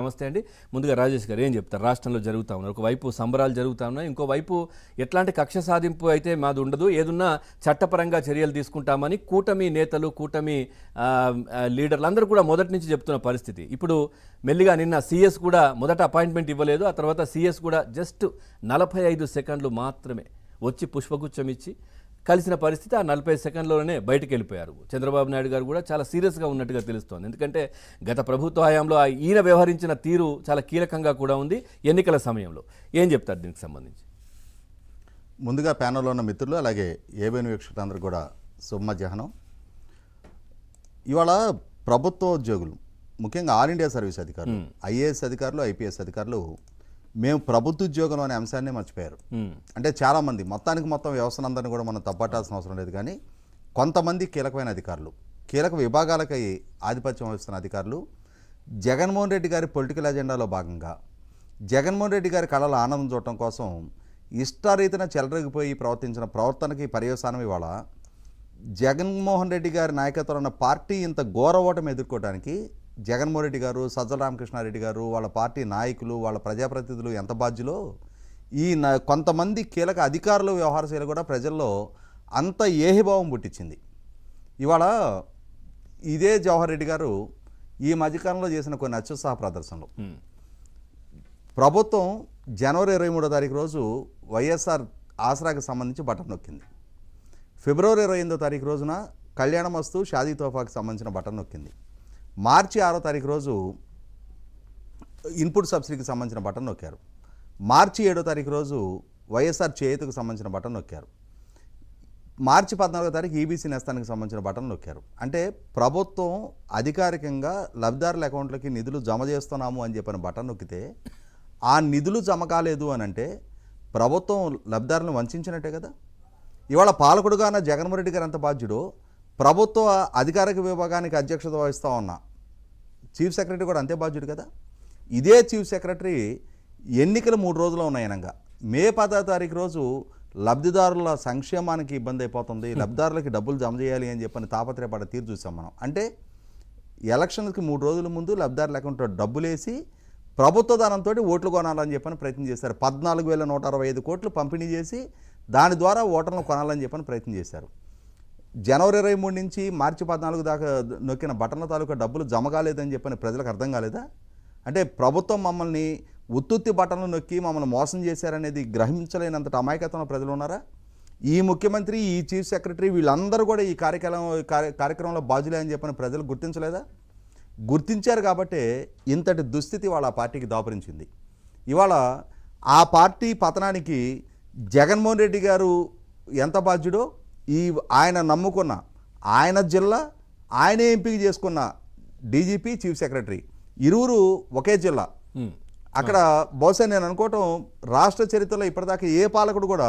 నమస్తే అండి. ముందుగా రాజేష్ గారు ఏం చెప్తారు? రాష్ట్రంలో జరుగుతూ ఉన్నాయి, ఒకవైపు సంబరాలు జరుగుతూ ఉన్నాయి, ఇంకోవైపు ఎట్లాంటి కక్ష సాధింపు అయితే మాది ఉండదు, ఏదున్నా చట్టపరంగా చర్యలు తీసుకుంటామని కూటమి నేతలు, కూటమి లీడర్లు అందరూ కూడా మొదటి నుంచి చెప్తున్న పరిస్థితి. ఇప్పుడు మెల్లిగా నిన్న సీఎస్ కూడా మొదట అపాయింట్మెంట్ ఇవ్వలేదు, ఆ తర్వాత సీఎస్ కూడా జస్ట్ 45 సెకండ్లు మాత్రమే వచ్చి పుష్పగుచ్చం ఇచ్చి కలిసిన పరిస్థితి. ఆ 40 సెకండ్లోనే బయటకు వెళ్ళిపోయారు. చంద్రబాబు నాయుడు గారు కూడా చాలా సీరియస్గా ఉన్నట్టుగా తెలుస్తోంది. ఎందుకంటే గత ప్రభుత్వ హయాంలో ఈయన వ్యవహరించిన తీరు చాలా కీలకంగా కూడా ఉంది ఎన్నికల సమయంలో. ఏం చెప్తారు దీనికి సంబంధించి? ముందుగా ప్యానెల్లో ఉన్న మిత్రులు అలాగే ఏబిఎన్ వీక్షకులందరూ కూడా శుభమధ్యాహ్నం. ఇవాళ ప్రభుత్వ ఉద్యోగులు, ముఖ్యంగా ఆల్ ఇండియా సర్వీస్ అధికారులు, ఐఏఎస్ అధికారులు, ఐపీఎస్ అధికారులు మేము ప్రభుత్వ ఉద్యోగం అనే అంశాన్ని మర్చిపోయారు. అంటే చాలామంది, మొత్తానికి మొత్తం వ్యవస్థనందరినీ కూడా మనం తప్పట్టాల్సిన అవసరం లేదు, కానీ కొంతమంది కీలకమైన అధికారులు, కీలక విభాగాలకై ఆధిపత్యం వహిస్తున్న అధికారులు జగన్మోహన్ రెడ్డి గారి పొలిటికల్ అజెండాలో భాగంగా జగన్మోహన్ రెడ్డి గారి కళల ఆనందం చూడటం కోసం ఇష్టారీతిన చెలరగిపోయి ప్రవర్తించిన ప్రవర్తనకి పర్యవసానం ఇవాళ జగన్మోహన్ రెడ్డి గారి నాయకత్వంలో ఉన్న పార్టీ ఇంత ఘోర ఓటమి ఎదుర్కోవడానికి జగన్మోహన్ రెడ్డి గారు, సజ్జల రామకృష్ణారెడ్డి గారు, వాళ్ళ పార్టీ నాయకులు, వాళ్ళ ప్రజాప్రతినిధులు ఎంత బాధ్యులో ఈ కొంతమంది కీలక అధికారుల వ్యవహారశైలి కూడా ప్రజల్లో అంత ఏహిభావం పుట్టించింది. ఇవాళ ఇదే జవహర్ రెడ్డి గారు ఈ మధ్యకాలంలో చేసిన కొన్ని అత్యుత్సాహ ప్రదర్శనలు, ప్రభుత్వం జనవరి 23వ తారీఖు రోజు వైఎస్ఆర్ ఆసరాకి సంబంధించి బటన్ నొక్కింది. ఫిబ్రవరి 28వ తారీఖు రోజున కళ్యాణమస్తు షాదీ తోఫాకి సంబంధించిన బటన్ నొక్కింది. మార్చి 6వ తారీఖు రోజు ఇన్పుట్ సబ్సిడీకి సంబంధించిన బటన్ నొక్కారు. మార్చి 7వ తారీఖు రోజు వైఎస్ఆర్ చేయూతకు సంబంధించిన బటన్ నొక్కారు. మార్చి 14వ తారీఖు ఈబీసీ నేస్తానికి సంబంధించిన బటన్ నొక్కారు. అంటే ప్రభుత్వం అధికారికంగా లబ్ధిదారుల అకౌంట్లకి నిధులు జమ చేస్తున్నాము అని చెప్పిన బటన్ నొక్కితే ఆ నిధులు జమ కాలేదు అని అంటే ప్రభుత్వం లబ్ధిదారులను వంచినట్టే కదా. ఇవాళ పాలకుడుగాన జగన్మోహన్ రెడ్డి గారు ఎంత బాధ్యుడో ప్రభుత్వ అధికారిక విభాగానికి అధ్యక్షత వహిస్తూ ఉన్న చీఫ్ సెక్రటరీ కూడా అంతే బాధ్యుడు కదా. ఇదే చీఫ్ సెక్రటరీ ఎన్నికలు 3 రోజులు ఉన్నాయనగా మే 10వ తారీఖు రోజు లబ్ధిదారుల సంక్షేమానికి ఇబ్బంది అయిపోతుంది, లబ్ధిదారులకి డబ్బులు జమ చేయాలి అని చెప్పని తాపత్రయపడ తీరు చూసాం మనం. అంటే ఎలక్షన్కి 3 రోజుల ముందు లబ్ధిదారుల అకౌంట్లో డబ్బులేసి ప్రభుత్వ ధనంతో ఓట్లు కొనాలని చెప్పని ప్రయత్నం చేశారు. 14,165 కోట్లు పంపిణీ చేసి దాని ద్వారా ఓటర్లను కొనాలని చెప్పని ప్రయత్నం చేశారు. జనవరి 23 నుంచి మార్చి 14 దాకా నొక్కిన బటన్ల తాలూకా డబ్బులు జమ కాలేదని చెప్పని ప్రజలకు అర్థం కాలేదా? అంటే ప్రభుత్వం మమ్మల్ని ఉత్తుత్తి బటన్లు నొక్కి మమ్మల్ని మోసం చేశారనేది గ్రహించలేనంతటి అమాయకత్వంలో ప్రజలు ఉన్నారా? ఈ ముఖ్యమంత్రి, ఈ చీఫ్ సెక్రటరీ వీళ్ళందరూ కూడా ఈ కార్యక్రమంలో బాధ్యులే అని చెప్పని ప్రజలు గుర్తించలేదా? గుర్తించారు కాబట్టే ఇంతటి దుస్థితి వాళ్ళ పార్టీకి దాపురించింది. ఇవాళ ఆ పార్టీ పతనానికి జగన్మోహన్ రెడ్డి గారు ఎంత బాధ్యుడో, ఆయన నమ్ముకున్న, ఆయన జిల్లా ఆయనే ఎంపిక చేసుకున్న డీజీపీ, చీఫ్ సెక్రటరీ ఇరువురు ఒకే జిల్లా. అక్కడ బహుశా నేను అనుకోవటం రాష్ట్ర చరిత్రలో ఇప్పటిదాకా ఏ పాలకుడు కూడా